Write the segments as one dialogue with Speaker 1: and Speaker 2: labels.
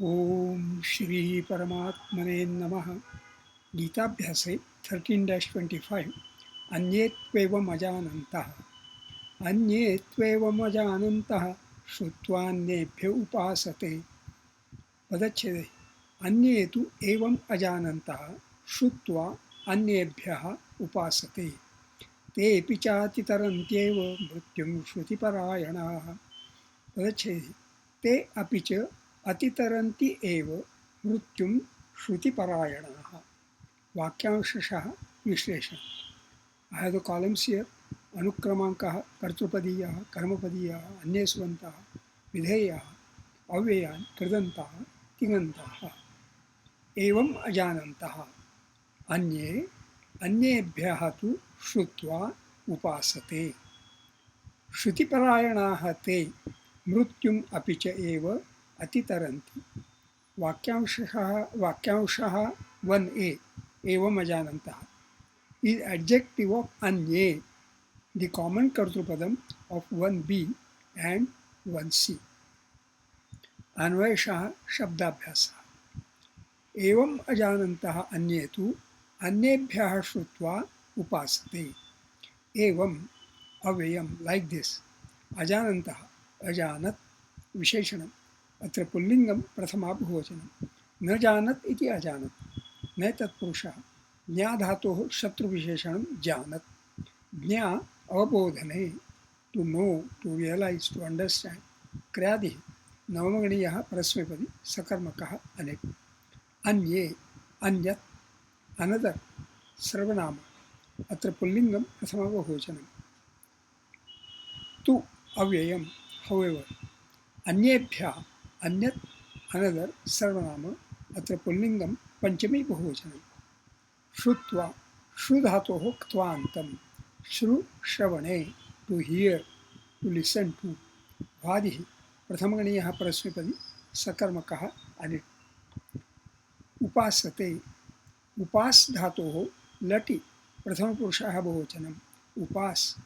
Speaker 1: ओम श्री परमात्मने नमः। गीताभ्यासे 13-25 अन्ये त्वेवमजानन्तः अन्ये त्वेवमजानन्तः श्रुत्वान्येभ्य उपासते। पदच्छेदे अन्ये तु एवम् अजानन्तः श्रुत्वा अन्येभ्यः उपासते तेऽपि चातितरन्त्येव मृत्युं श्रुतिपरायणाः। पदच्छेदे ते अपि च अतितरन्ति एव मृत्युं श्रुतिपरायणाः। वाक्यांशः विश्लेषण। I have the columns here. अनुक्रमाङ्कः कर्तृपदीयः कर्मपदीयः अन्ये सुबन्तः विधेयाः अव्ययान् कृदन्ताः तिङन्ताः। एवम् अजानन्तः अन्ये अन्येभ्यः तु श्रुत्वा उपासते। श्रुतिपरायणाः ते मृत्युम् अपि च एव अतितरन्ति। वाक्यांशः 1a एवम् अजानन्तः is adjective of anye, the common कर्तृपदम of 1b and 1c. अन्वयशः शब्दाभ्यासः। एवम् अजानन्तः अन्ये तु अन्येभ्यः श्रुत्वा उपासते। एवम् अव्ययम् like this. अजानन्तः अजानत् विशेषणम्। अत्र पुल्लिङ्गं प्रथमा बहुवचनं। न जानत् इति अजानत्। न तत्पुरुषः। ज्ञाधातोः शत्रुविशेषणं जानत्। ज्ञा अवबोधने to know to realise to understand. क्रियादिः नवमगणीयः परस्मैपदी सकर्मकः अनेक। अन्ये अन्यत् अनदर सर्वनाम। अत्र पुल्लिङ्गं प्रथमा बहुवचनं। तु अव्ययम् however। अन्येभ्यः अन्यत् अनदर सर्वनाम। अत्र पुल्लिङ्गं पंचमी बहुवचनं। श्रुत्वा श्रुधातोः क्त्वान्तं। श्रु श्रवणे to hear to listen to. वादिः प्रथमगणीयः परस्मैपदी सकर्मकः अनिट्। उपासते उपास धातोः लटि प्रथमपुरुषः बहुवचनम्। उपास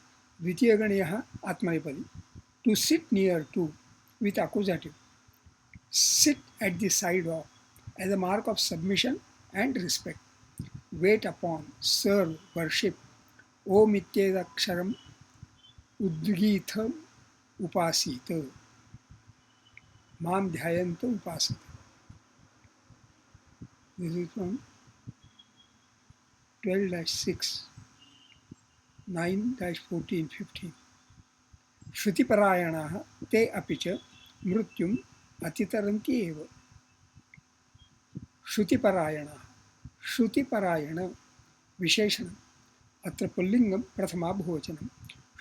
Speaker 1: द्वितीयगणीयः आत्मनेपदी। To sit near to with accusative। Sit at the side of as a mark of submission and respect. Wait upon, serve, worship. ओम इत्येतदक्षरम् उद्गीतम् उपासीत। मां ध्यायन्त उपासते। This is from 12-6, 9-14, 15. श्रुतिपरायणाः ते अपि च मृत्युम् अतितरन्ति एव। श्रुतिपरायणाः श्रुतिपरायण विशेषणम्। अत्र पुल्लिङ्गं प्रथमा बहुवचनं।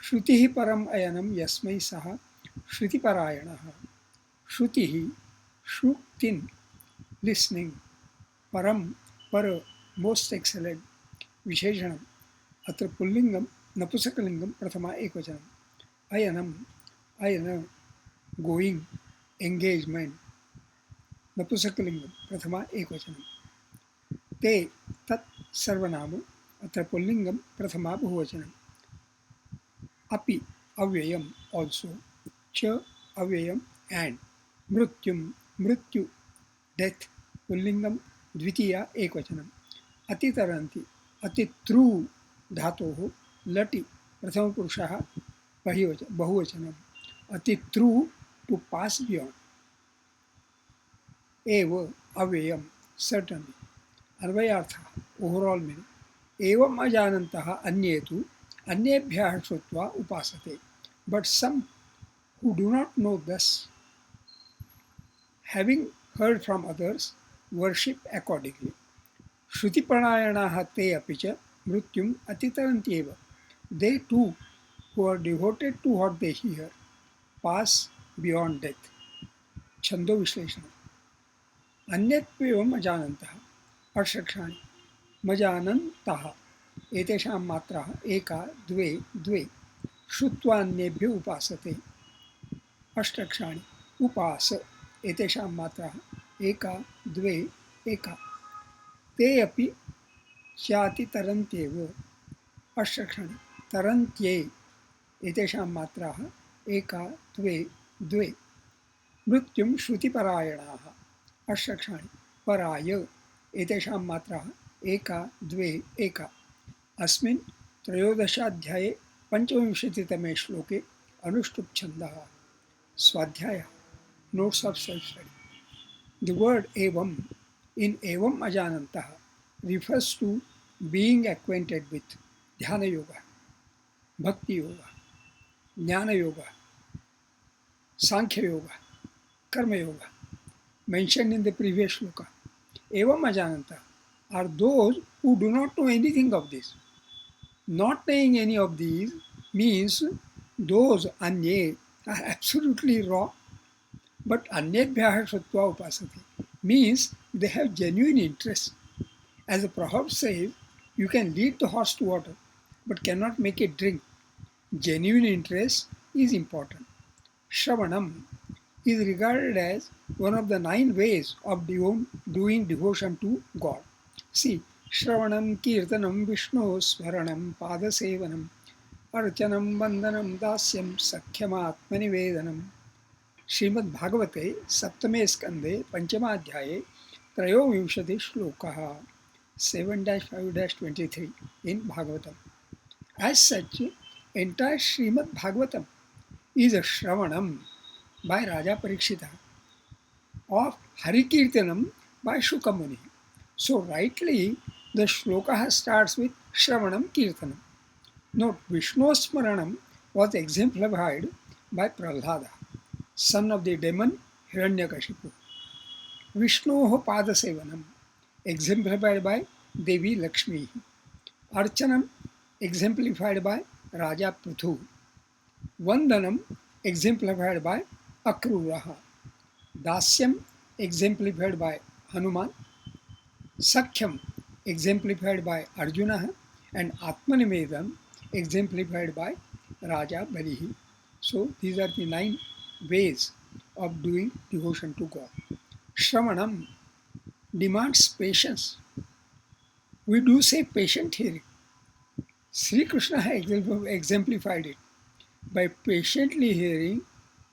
Speaker 1: श्रुतिः परम् अयनं यस्मै सः श्रुतिपरायणः। श्रुतिः श्रुतिन् लिस्निङ्ग्। परं पर मोस्ट एक्सेलेंट विशेषणम्। अत्र पुल्लिङ्गं नपुंसकलिङ्गं प्रथमा एकवचनम्। अयनम् अयन गोयिङ्ग् एङ्गेज्मेण्ट् नपुंसकलिङ्गं प्रथमा एकवचनं। ते तत् सर्वनाम। अत्र पुल्लिङ्गं प्रथमा बहुवचनम्। अपि अव्ययम् also। च अव्ययम् and। मृत्युं मृत्यु डेथ पुल्लिङ्गं द्वितीया एकवचनम्। अतितरन्ति अतितृ धातोः लटि प्रथमपुरुषः बहुवचनम्। अतितृ टू पास बियॉन्ड। एव अव्ययम् certainly। अन्वयार्थः overall meaning. एवम् अजानन्तः अन्ये तु अन्येभ्यः श्रुत्वा उपासते। But some who do not know thus, having heard from others, worship accordingly. श्रुतिपरायणाः ते अपि च मृत्युम् अतितरन्ति एव। They too who are devoted to what they hear pass beyond death. छन्दो विश्लेषणम्। अन्यत्वेवम् अजानन्तः अष्टक्षाणि। मजानन्तः एतेषां मात्राः एका द्वे द्वे। श्रुत्वा अन्येभ्य उपासते। अष्टक्षाणि। उपास एतेषां मात्राः एका द्वे एका। ते अपि चातितरन्त्येव। अष्टक्षाणि। तरन्त्ये एतेषां मात्राः एका द्वे द्वे। मृत्युं श्रुतिपरायणाः। अष्टक्षाणि पराय एतेषां मात्राः एका द्वे एका अस्मिन् त्रयोदशाध्याये पञ्चविंशतितमे श्लोके अनुष्टुप् छन्दः स्वाध्यायः notes of self-study. The word evam in evam ajanantah refers to being acquainted with dhyana yoga, bhakti yoga, jnana yoga, sankhya yoga, karma yoga mentioned in the previous shloka. Evam ajanantah are those who do not know anything of this. Not knowing any of these means those anye are absolutely wrong. But anyabhyah shrutva upasati means they have genuine interest. As the proverb says, you can lead the horse to water, but cannot make it drink. Genuine interest is important. Shravanam is regarded as one of the 9 ways of doing devotion to God. See, Shravanam, Kirtanam, Vishnu, Smaranam, Padasevanam, Archanam, Vandanam, Dasyam, Sakhyam, Atmanivedanam. Shrimad भागवते सप्तमे स्कंदे पंचमाध्याये त्रयोविंशति श्लोकः 7-5-23 in Bhagavatam. As such, entire Srimad Bhagavatam is a Shravanam by Raja Parikshita of Harikirtanam by Shukamuni. So rightly the shloka starts with Shravanam Kirtanam. Note, Vishnu Smaranam was exemplified by Prahlada, son of the demon Hiranyakashipu. Vishnoho Padasevanam, exemplified by Devi Lakshmi. Archanam, exemplified by Raja Prithu. Vandanam, exemplified by Akruraha. Dasyam, exemplified by Hanuman. Sakhyam, exemplified by Arjuna. And Atmanivedam, exemplified by Raja Balihi. So these are the 9 ways of doing devotion to God. Shravanam demands patience. We do say patient hearing. Sri Krishna has exemplified it by patiently hearing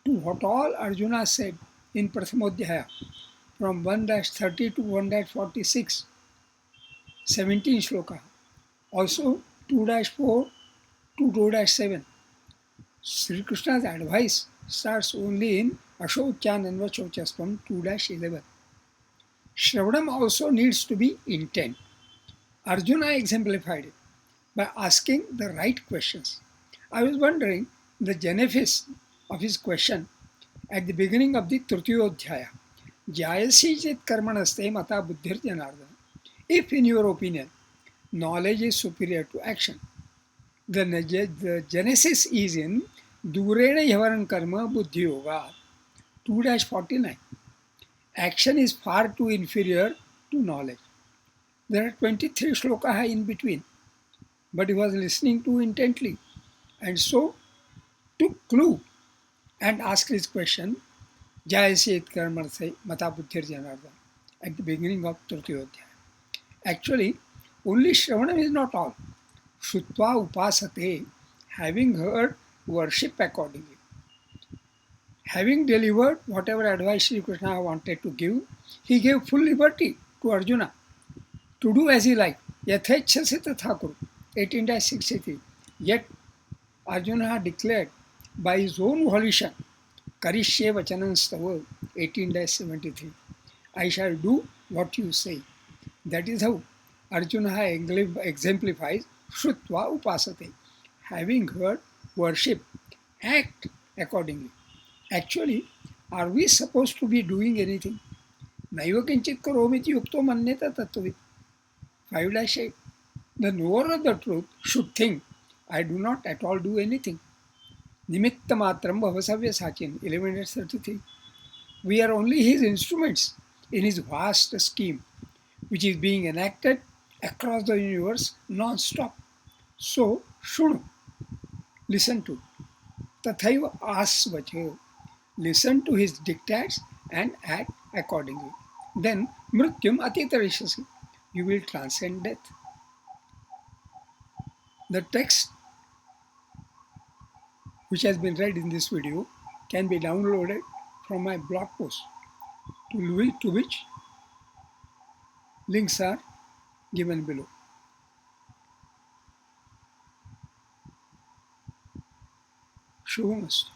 Speaker 1: to what all Arjuna said in Prathamodhyaya from 1-30 to 1-46, 17 shloka. Also 2-4 to 2-7. Sri Krishna's advice starts only in Ashochananva Chochaspam 2-11. Shravanam also needs to be intent. Arjuna exemplified it by asking the right questions. I was wondering the genesis of his question at the beginning of the Trutiyodhyaya. Jayasi chit karmanaste mata buddhir janardana. If in your opinion, knowledge is superior to action, the genesis is in Durena Yavaran Karma Buddhi Yoga 2-49. Action is far too inferior to knowledge. There are 23 shlokas in between, but he was listening too intently and so took clue and asked his question, Jayashet Karmarthe Mata Buddhir Janardana at the beginning of Trutiyodhyaya. Actually, only Shravanam is not all. Shutva Upasate, having heard, worship accordingly. Having delivered whatever advice Sri Krishna wanted to give, he gave full liberty to Arjuna to do as he liked. Yathechhasi tatha kuru. 18-63. Yet Arjuna declared by his own volition, Karishye Vachanam Stava 18-73. I shall do what you say. That is how Arjuna exemplifies Shrutva Upasate. Having heard, worship, act accordingly. Actually, are we supposed to be doing anything? Naiva kinchit karomiti yukto manyeta tattvit. 5-8. The knower of the truth should think, I do not at all do anything. Nimitta matram bhavasavya sachin 11-33. We are only his instruments in his vast scheme, which is being enacted across the universe non-stop. So, shunu, listen to. Tathaiva asvacha, listen to his dictates and act accordingly. Then, mrityum atitarishasi, you will transcend death. The text which has been read in this video can be downloaded from my blog post. to which links are given below. Shubhamastu.